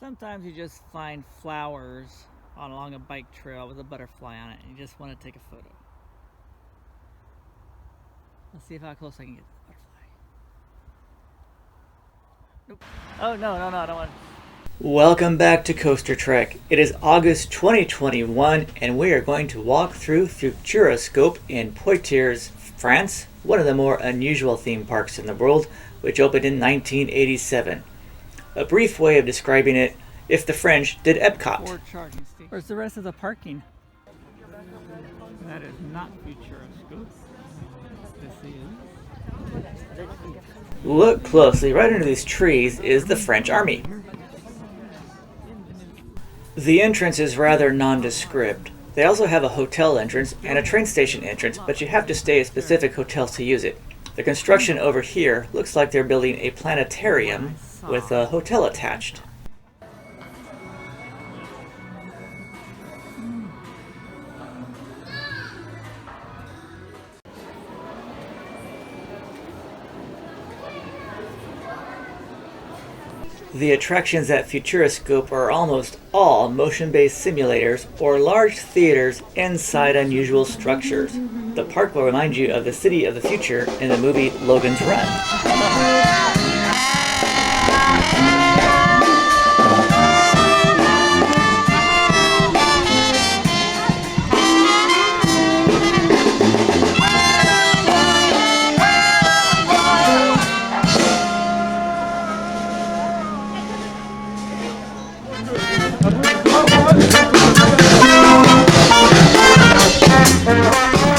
Sometimes you just find flowers along a bike trail with a butterfly on it and you just want to take a photo. Let's see how close I can get to the butterfly. Nope. Oh, no, I don't want to. Welcome back to Coaster Trek. It is August 2021 and we are going to walk through Futuroscope in Poitiers, France, one of the more unusual theme parks in the world, which opened in 1987. A brief way of describing it, if the French did Epcot. Where's the rest of the parking? That is not Futuroscope. This is. Look closely. Right under these trees is the French Army. The entrance is rather nondescript. They also have a hotel entrance and a train station entrance, but you have to stay at specific hotels to use it. The construction over here looks like they're building a planetarium with a hotel attached. The attractions at Futuroscope are almost all motion-based simulators or large theaters inside unusual structures. The park will remind you of the city of the future in the movie Logan's Run.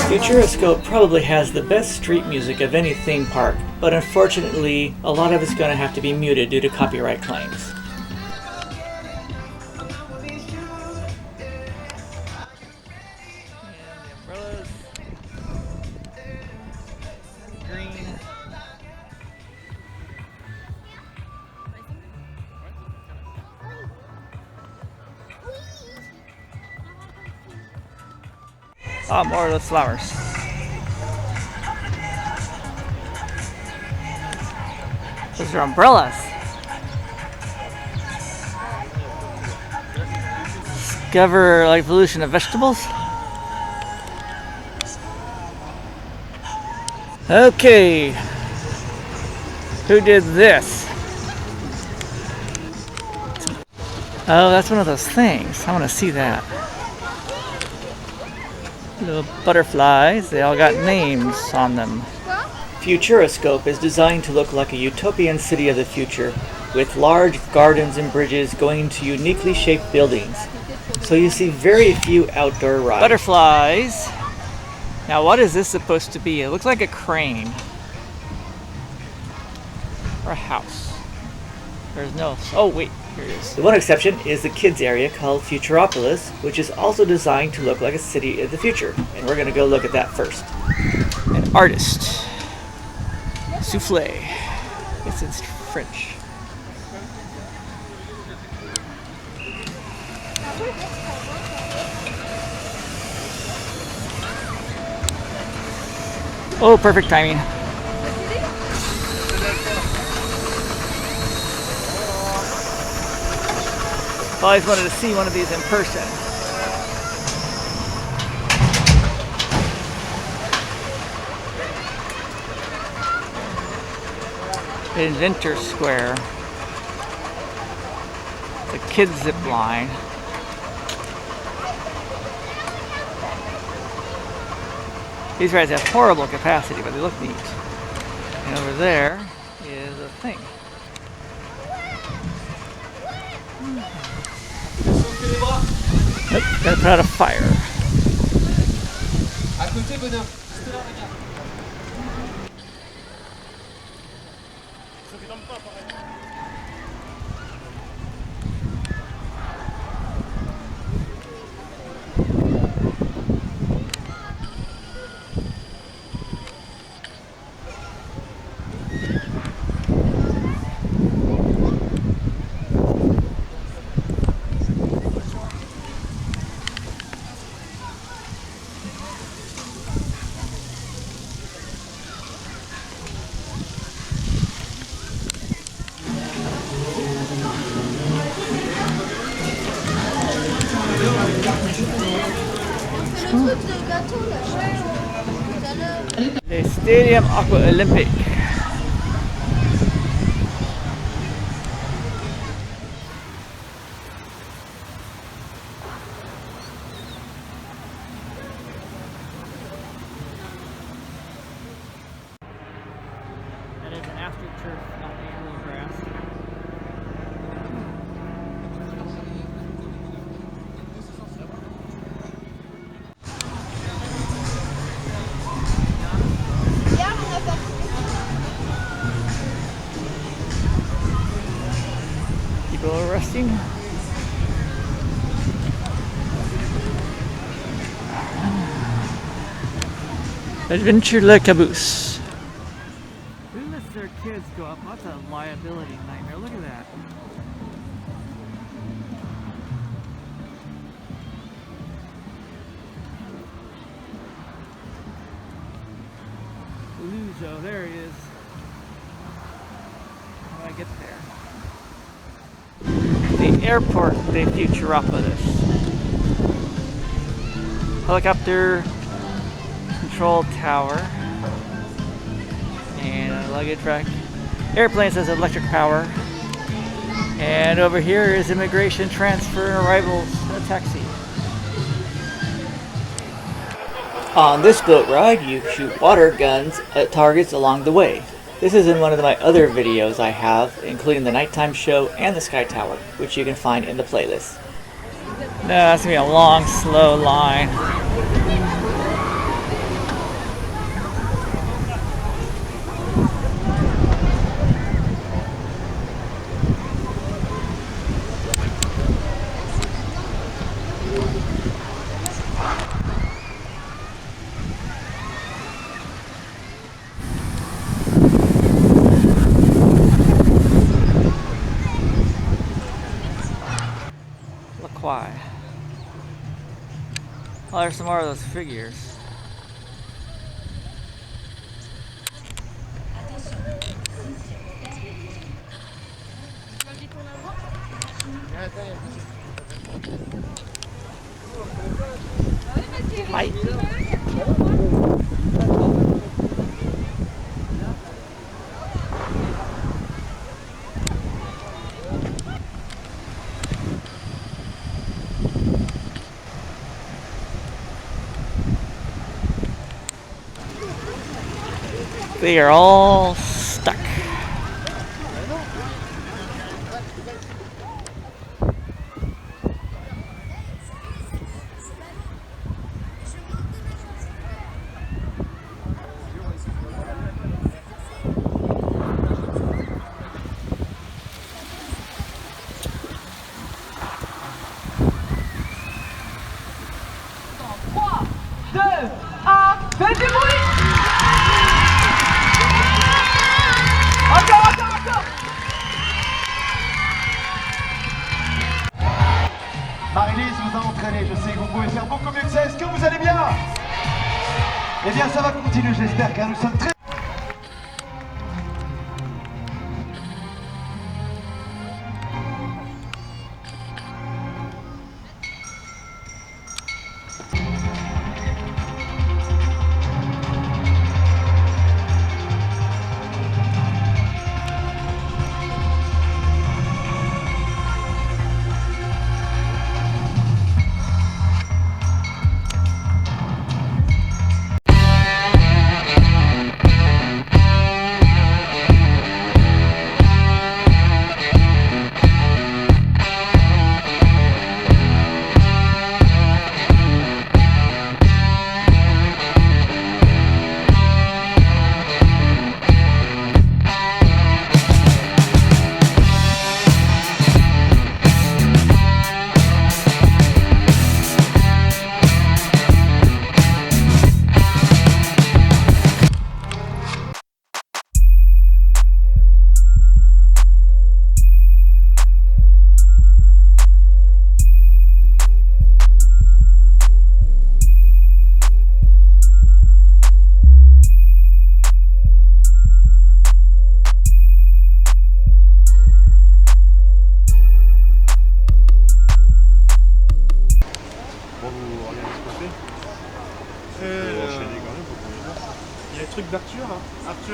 Futuroscope probably has the best street music of any theme park, but unfortunately, a lot of it's going to have to be muted due to copyright claims. Oh, more of those flowers. Those are umbrellas. Discover like evolution of vegetables. Okay. Who did this? Oh, that's one of those things. I want to see that. Little butterflies, they all got names on them. Futuroscope is designed to look like a utopian city of the future, with large gardens and bridges going to uniquely shaped buildings. So you see very few outdoor rides. Butterflies! Now what is this supposed to be? It looks like a crane. Or a house. There's no... Oh wait, here it is. The one exception is the kids area called Futuropolis, which is also designed to look like a city of the future. And we're going to go look at that first. An artist. Souffle. It's in French. Oh, perfect timing. I always wanted to see one of these in person. Inventor Square. The kids zip line. These rides have horrible capacity, but they look neat. And over there is a thing. Nope, gotta put out a fire. Stadium Aqua Olympic. That is an AstroTurf, not the real grass. People are resting. Adventure Le Caboose. Who lets their kids go up? That's a liability nightmare. Look at that. Luzo, there he is. How do I get there? The airport de Futuropolis. Helicopter control tower. And a luggage rack. Airplane says electric power. And over here is immigration, transfer, arrivals, a taxi. On this boat ride, you shoot water guns at targets along the way. This is in one of my other videos I have, including the nighttime show and the Sky Tower, which you can find in the playlist. No, that's gonna be a long, slow line. Why? Oh, there's some more of those figures. Bye. They are all stuck. Faites du bruit! Marie-Lise vous a entraîné, je sais que vous pouvez faire beaucoup mieux que ça. Est-ce que vous allez bien? Eh bien ça va continuer, j'espère, car nous sommes très...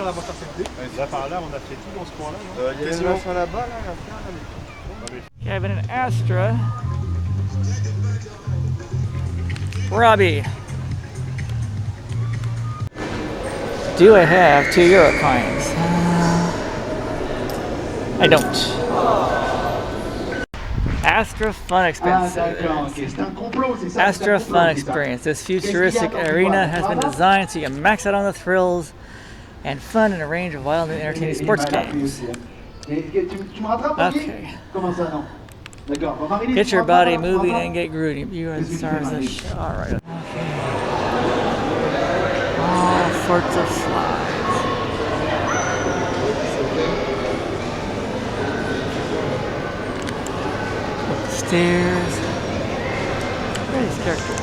on la va faire cette là par là, on a fait tout dans ce coin-là. Il y a une version là-bas, là, Okay, I've been in Astra. Robbie. Do I have €2 coins? I don't. Astra Fun Experience. Astra Fun Experience. This futuristic arena has been designed so you can max out on the thrills and fun in a range of wild and entertaining sports games. Okay. Get your body moving and get groovy. You are the stars of the show. Alright. Okay. All sorts of slides. Up the stairs. Where are these characters?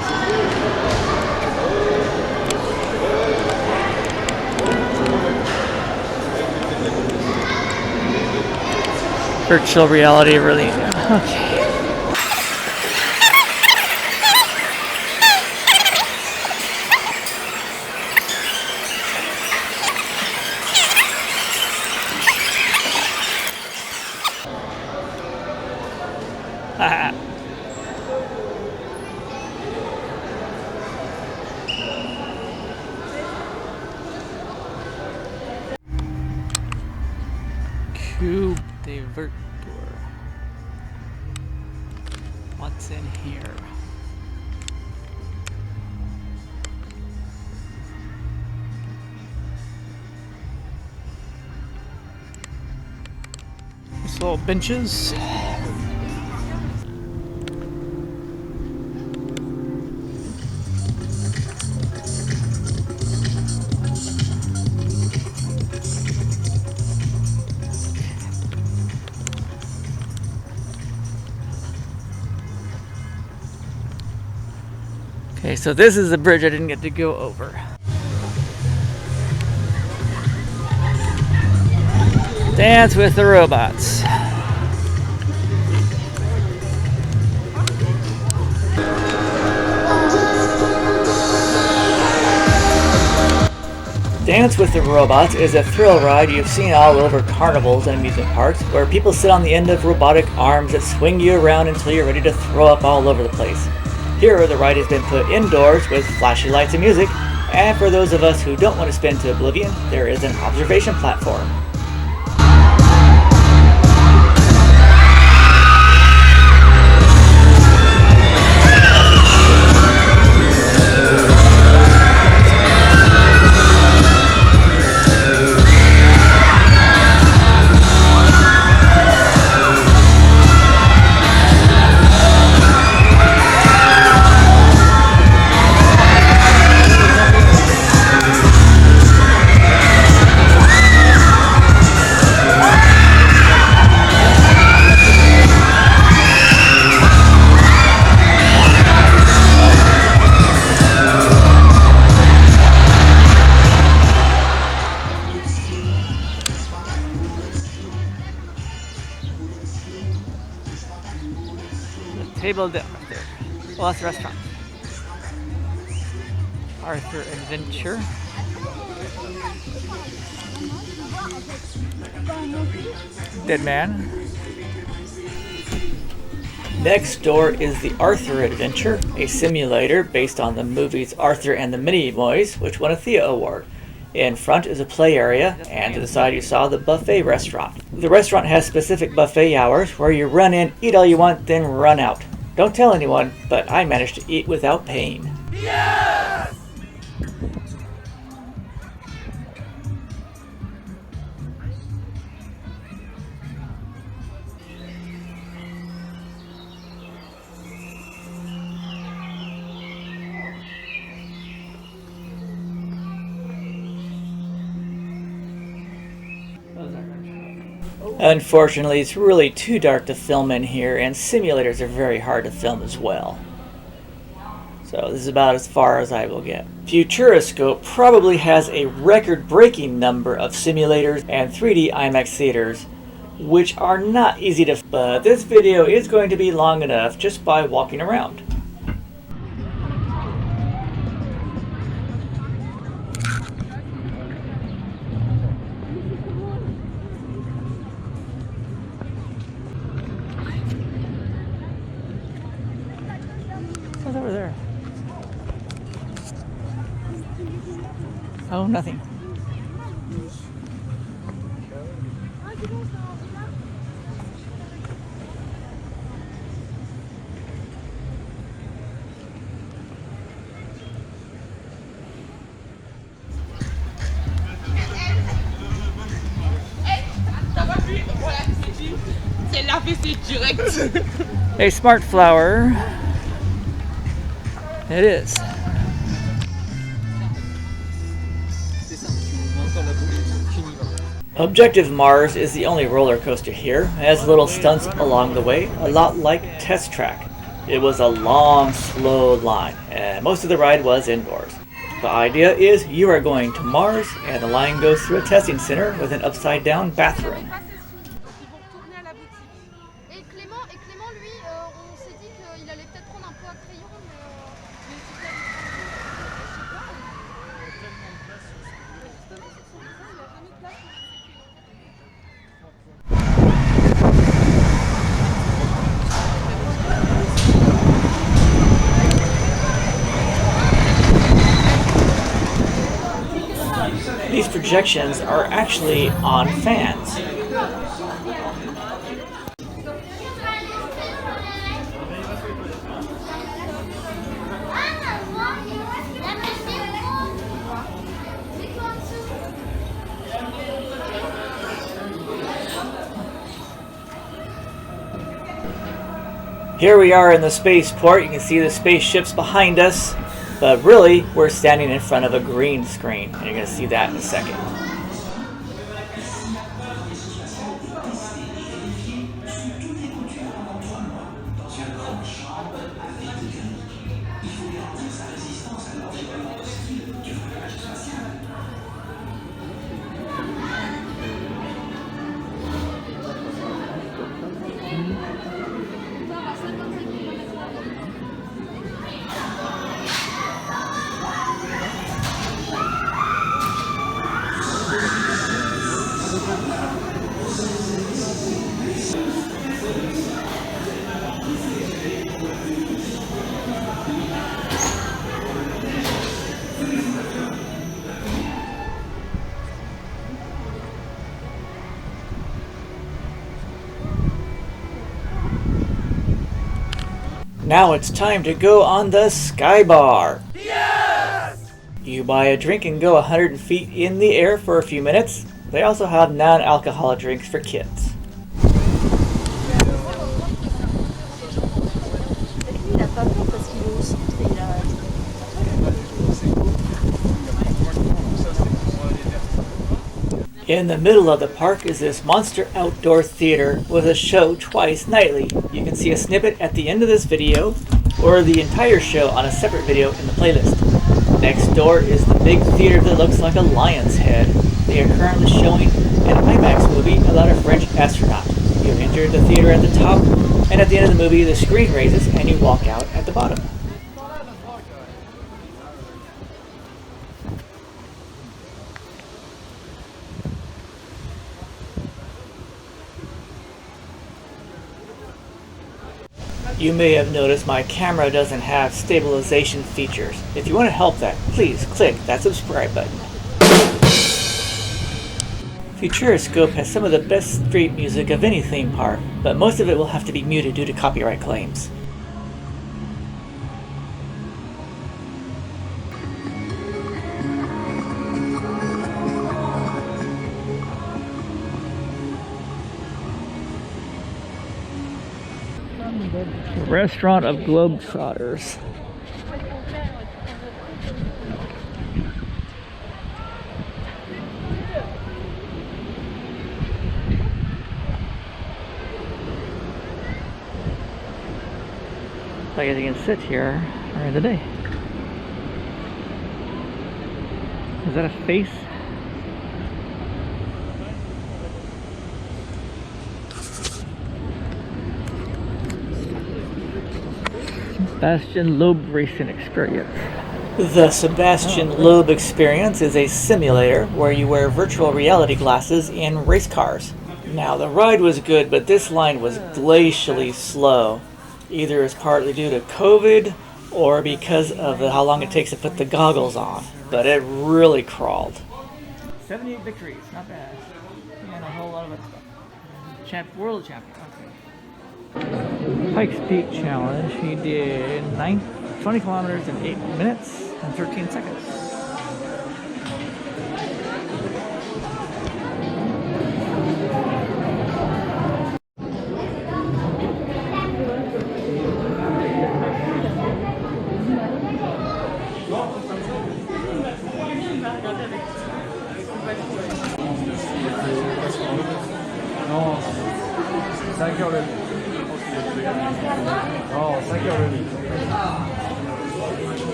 Virtual reality, really. Okay. Cube Divertor. What's in here? These little benches. Okay, so this is the bridge I didn't get to go over. Dance with the robots. Dance with the Robots is a thrill ride you've seen all over carnivals and amusement parks, where people sit on the end of robotic arms that swing you around until you're ready to throw up all over the place. Here, the ride has been put indoors with flashy lights and music, and for those of us who don't want to spin to oblivion, there is an observation platform. Table down there. Well, that's the restaurant. Arthur Adventure. Dead Man. Next door is the Arthur Adventure, a simulator based on the movies Arthur and the Minimoys, which won a Thea Award. In front is a play area, and to the side you saw the buffet restaurant. The restaurant has specific buffet hours where you run in, eat all you want, then run out. Don't tell anyone, but I managed to eat without paying. Yes! Unfortunately, it's really too dark to film in here, and simulators are very hard to film as well. So this is about as far as I will get. Futuroscope probably has a record-breaking number of simulators and 3D IMAX theaters, which are not easy to... But this video is going to be long enough just by walking around. Oh, nothing. A smart flower. It is. Objective Mars is the only roller coaster here. It has little stunts along the way, a lot like Test Track. It was a long, slow line, and most of the ride was indoors. The idea is you are going to Mars, and the line goes through a testing center with an upside-down bathroom. These projections are actually on fans. Here we are in the spaceport. You can see the spaceships behind us, but really we're standing in front of a green screen, and you're going to see that in a second. Now it's time to go on the Sky Bar. Yes! You buy a drink and go 100 feet in the air for a few minutes. They also have non-alcoholic drinks for kids. In the middle of the park is this monster outdoor theater with a show twice nightly. You can see a snippet at the end of this video, or the entire show on a separate video in the playlist. Next door is the big theater that looks like a lion's head. They are currently showing an IMAX movie about a French astronaut. You enter the theater at the top, and at the end of the movie the screen raises and you walk out at the bottom. You may have noticed my camera doesn't have stabilization features. If you want to help that, please click that subscribe button. Futuroscope has some of the best street music of any theme park, but most of it will have to be muted due to copyright claims. Restaurant of Globetrotters. I guess you can sit here during the day. Is that a face? Sebastian Loeb Racing Experience. The Sebastian Loeb Experience is a simulator where you wear virtual reality glasses in race cars. Now the ride was good, but this line was glacially slow. Either it's partly due to COVID or because of how long it takes to put the goggles on, but it really crawled. 78 victories, not bad. And a whole lot of other stuff. World champion. Okay. Pikes Peak Challenge. He did 20 kilometers in 8 minutes and 13 seconds. Non, 5 heures le lit. Non, 5 heures le lit.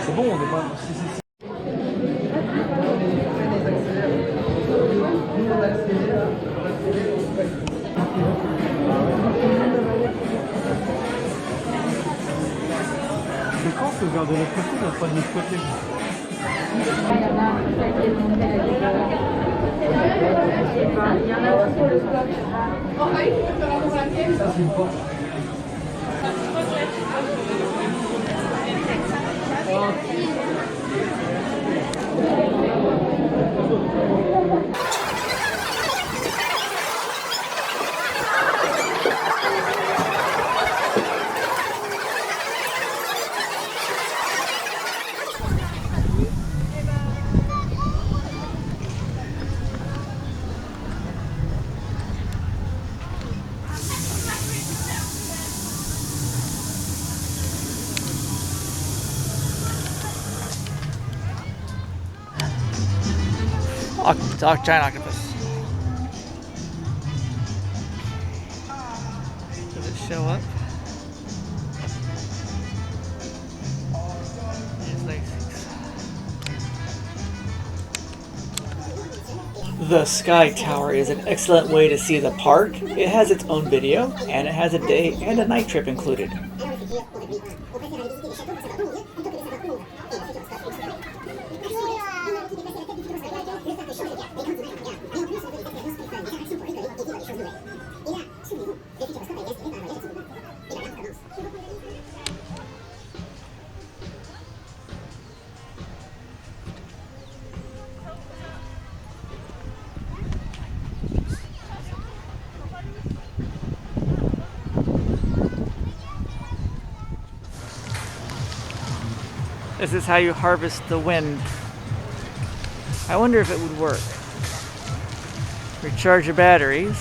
C'est bon, on n'est pas... Si. C'est quand ce verre de l'autre côté, il n'y a pas de l'autre côté? Il y en a aussi pour le scope. Ça, c'est une porte. Giant octopus. Does it show up? The Sky Tower is an excellent way to see the park. It has its own video, and it has a day and a night trip included. This is how you harvest the wind. I wonder if it would work. Recharge your batteries.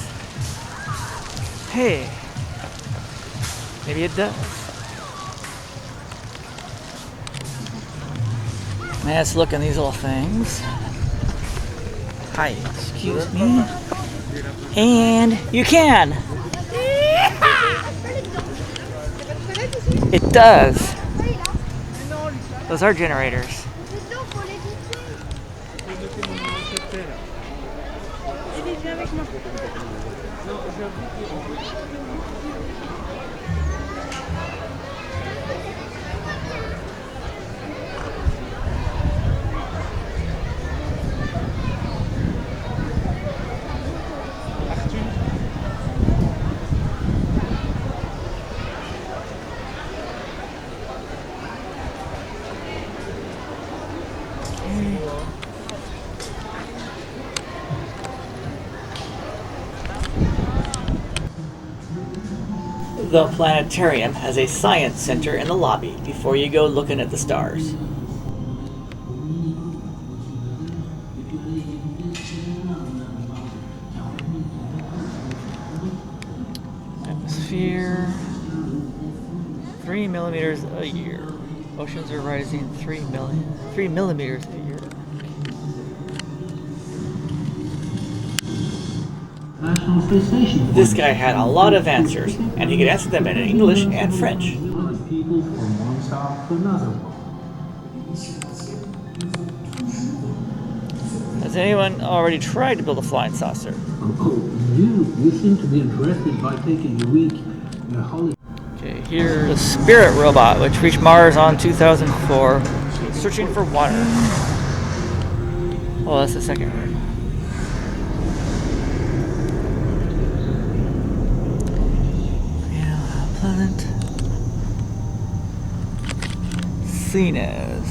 Hey, maybe it does. Let's look in these little things. Hi, excuse me. And you can. It does. Those are generators. The planetarium has a science center in the lobby before you go looking at the stars. Atmosphere, 3 millimeters a year. Oceans are rising 3 millimeters a year. This guy had a lot of answers, and he could answer them in English and French. Has anyone already tried to build a flying saucer? You seem to be interested by taking a week holiday. Okay, here's the Spirit robot, which reached Mars on 2004, searching for water. Oh, that's the second one. Pleasant. seen as.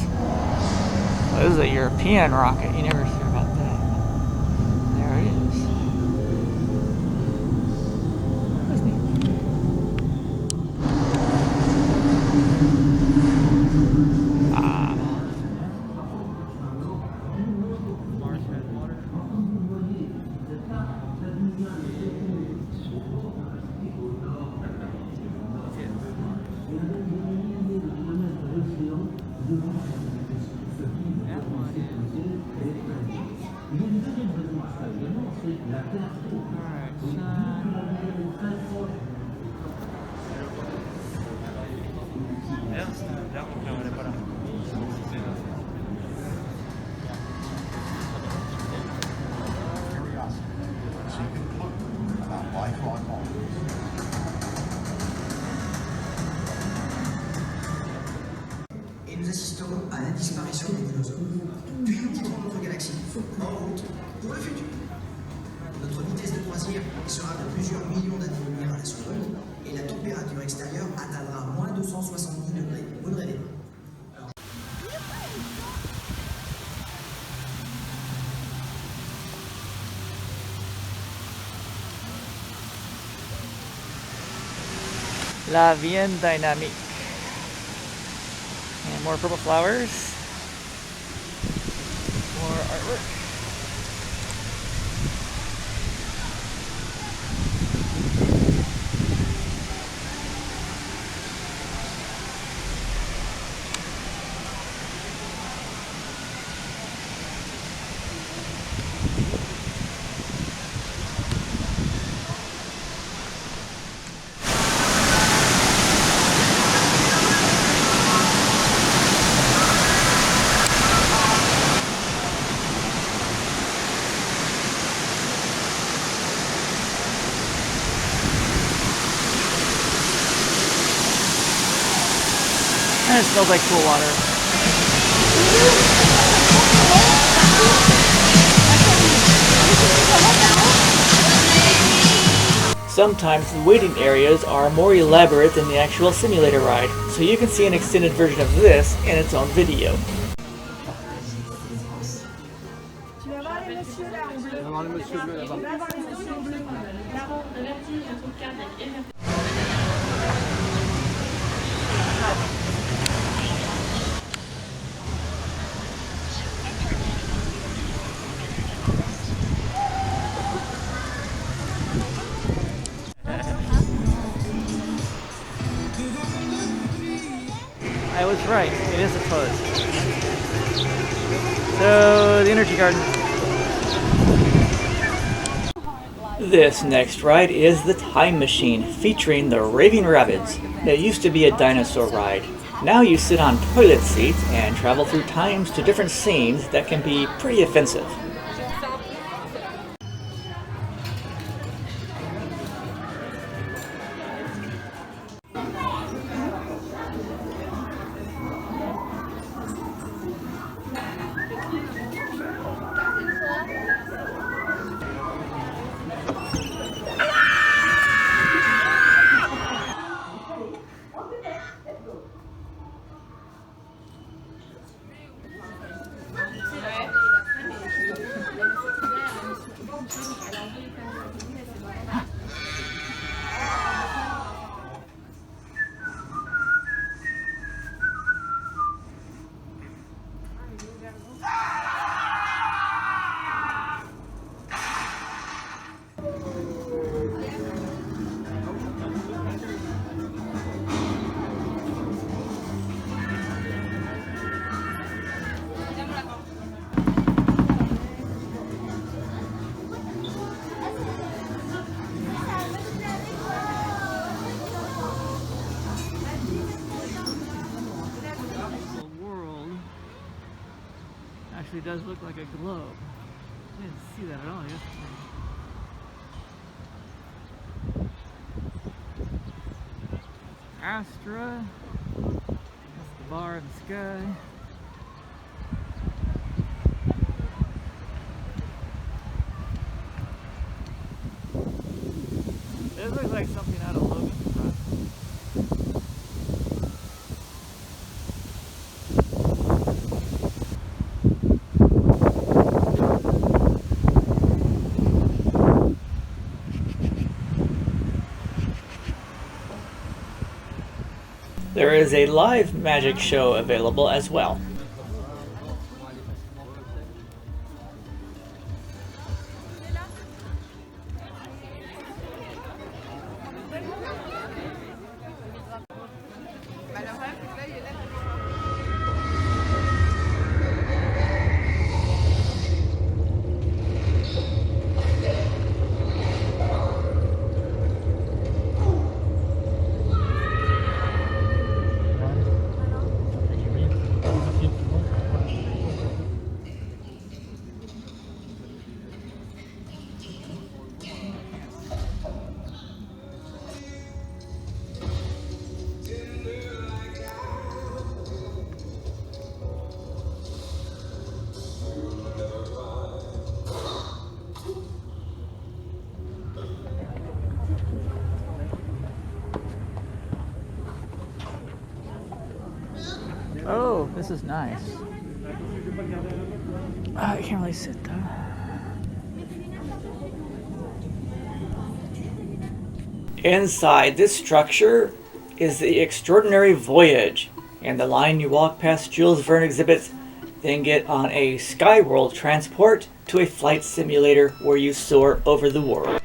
Well, this is a European rocket. You never hear about that. There it is. That's neat. Et nous assistons à la disparition des dinosaures. Puis nous quittons notre galaxie, en route pour le futur. Notre vitesse de croisière sera de plusieurs millions d'années-lumière à la seconde, et la température extérieure atteindra moins 270 degrés. Vous ne rêvez pas. La bien dynamique. And more purple flowers. More artwork. And it smells like cool water. Sometimes the waiting areas are more elaborate than the actual simulator ride, so you can see an extended version of this in its own video. Tu vas voir les messieurs là en bleu. On va voir les messieurs bleus là-bas. On va voir les messieurs en bleu. Là-bas, le vertige, un truc carré. I was right, it is a fuzz. So, the energy garden. This next ride is the Time Machine, featuring the Raving Rabbids. It used to be a dinosaur ride. Now you sit on toilet seats and travel through times to different scenes that can be pretty offensive. Actually does look like a globe. I didn't see that at all yesterday. Astra. That's the bar in the sky. This looks like something out of Logan's Run. There is a live magic show available as well. Oh, this is nice. I can't really sit though. Inside this structure is the Extraordinary Voyage, and the line you walk past Jules Verne exhibits, then get on a Skyworld transport to a flight simulator where you soar over the world.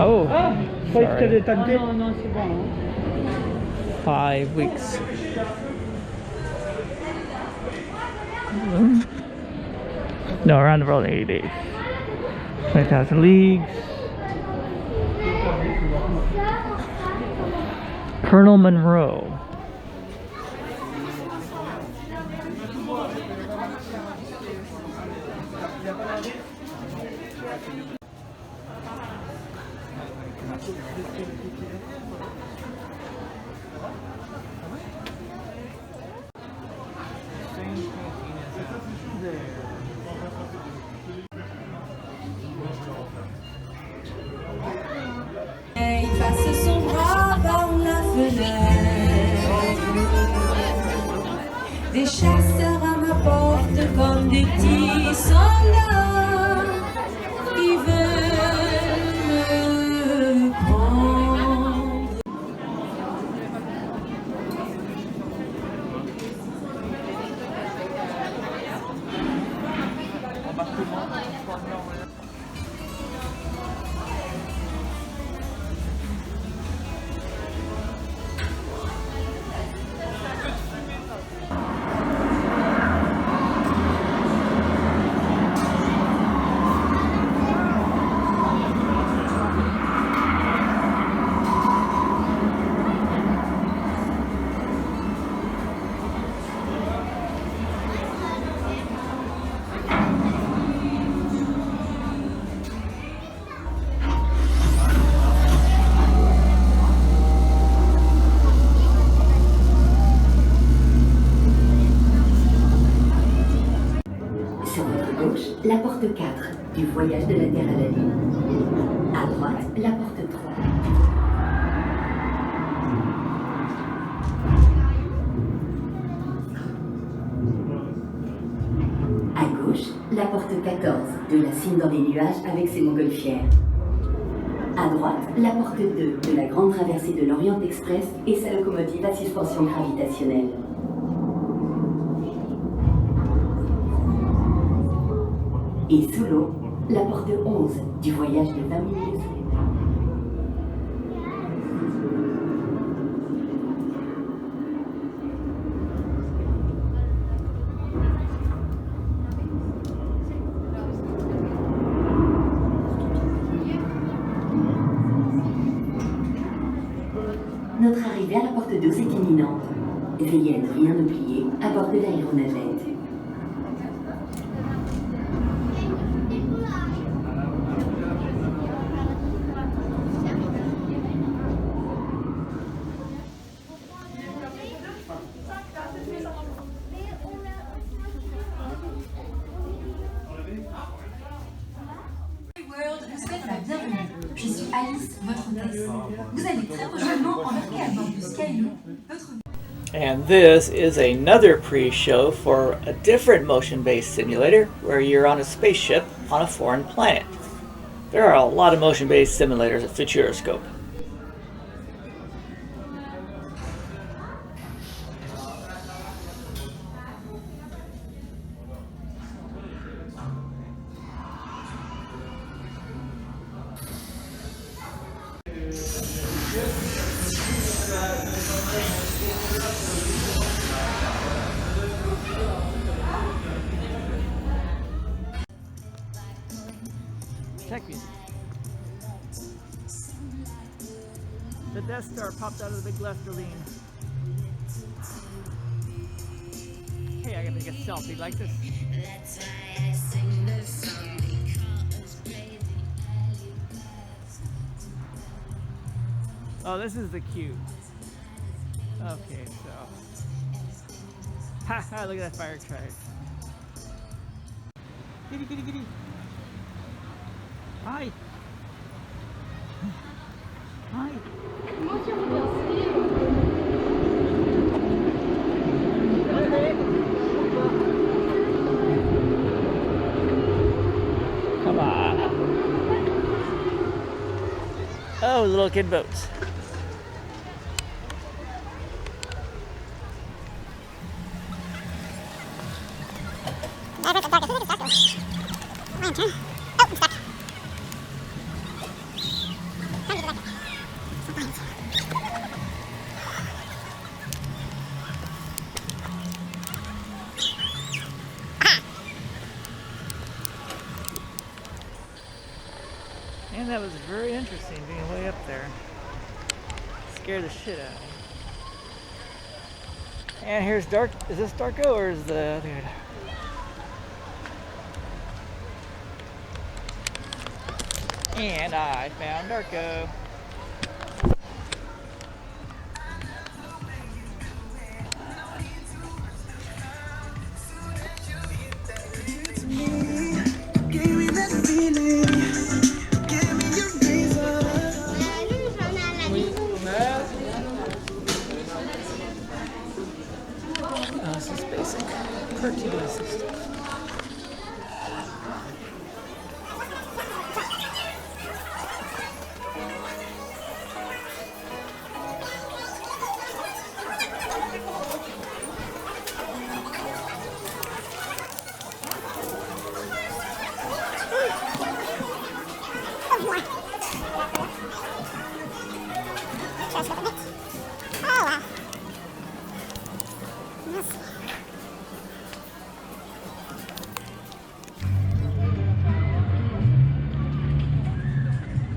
Oh, sorry. 5 weeks. No, around the world in 80 days. 20,000 leagues. Colonel Monroe. Il passe son bras par la fenêtre. Des chasseurs à ma porte comme des petits soldats qui veulent me prendre. Sur votre gauche, la porte 4 du voyage de la Terre à la Lune. À droite, la porte 3. À gauche, la porte 14 de la cime dans les nuages avec ses montgolfières. À droite, la porte 2 de la grande traversée de l'Orient Express et sa locomotive à suspension gravitationnelle. Et sous l'eau, la porte 11 du voyage de 20 minutes. Notre arrivée à la porte 12 est imminente. Veillez à ne rien oublier à bord de l'aéronavette. Vous souhaite la bienvenue. Je suis Alice, votre hôtesse. Vous allez très prochainement embarquer à bord du Skyloop, votre... And this is another pre-show for a different motion-based simulator where you're on a spaceship on a foreign planet. There are a lot of motion-based simulators at Futuroscope. tech music. The Death Star popped out of the big Lesterline. Hey, I gotta take a selfie like this. Oh, this is the cube. Okay, so. Haha, look at that fire truck. Kitty, kitty, kitty. Hi. Hi. Come on. Oh, little kid boats. And that was very interesting being way up there. Scared the shit out of me. And here's Dark. Is this Darko or is the other guy? And I found Darko. This is basic cartoon system.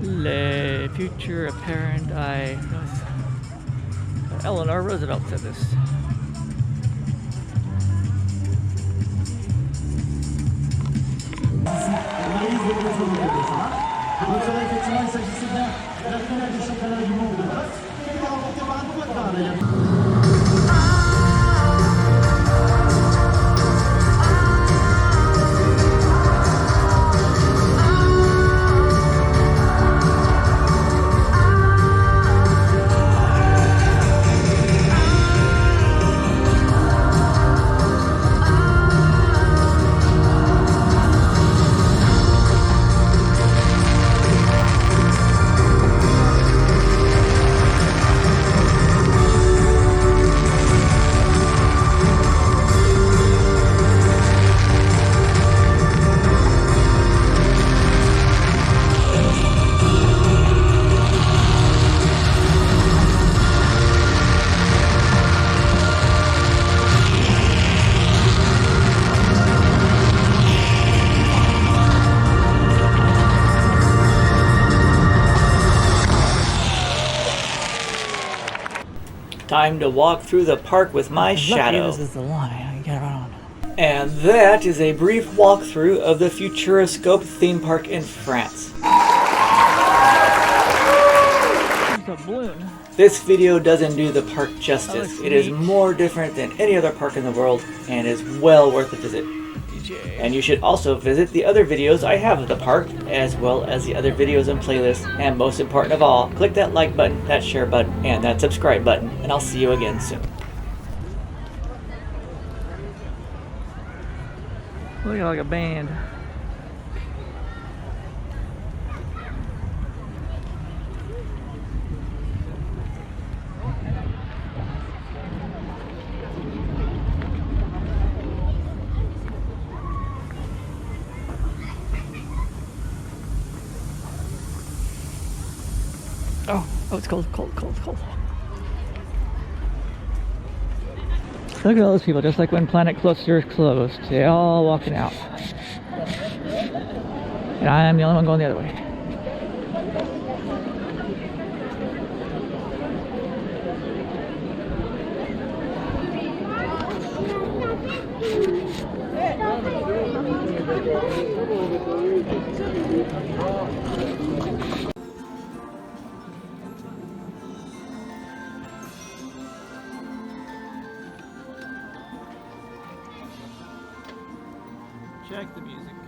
Le future apparent Eleanor Roosevelt said this. Effectivement, il s'agissait bien de la finale du championnat du monde de boxe qui a été remportée par un double train d'ailleurs. Time to walk through the park with my shadow. This is the line. You gotta run on. And that is a brief walkthrough of the Futuroscope theme park in France. There's a balloon. This video doesn't do the park justice. It is more different than any other park in the world and is well worth a visit. And you should also visit the other videos I have of the park, as well as the other videos and playlists, and most important of all, click that like button, that share button, and that subscribe button, and I'll see you again soon. Look like a band. Oh, it's cold, cold, cold, cold. Look at all those people, just like when Planet Coaster closed. They're all walking out. And I'm the only one going the other way. Check the music.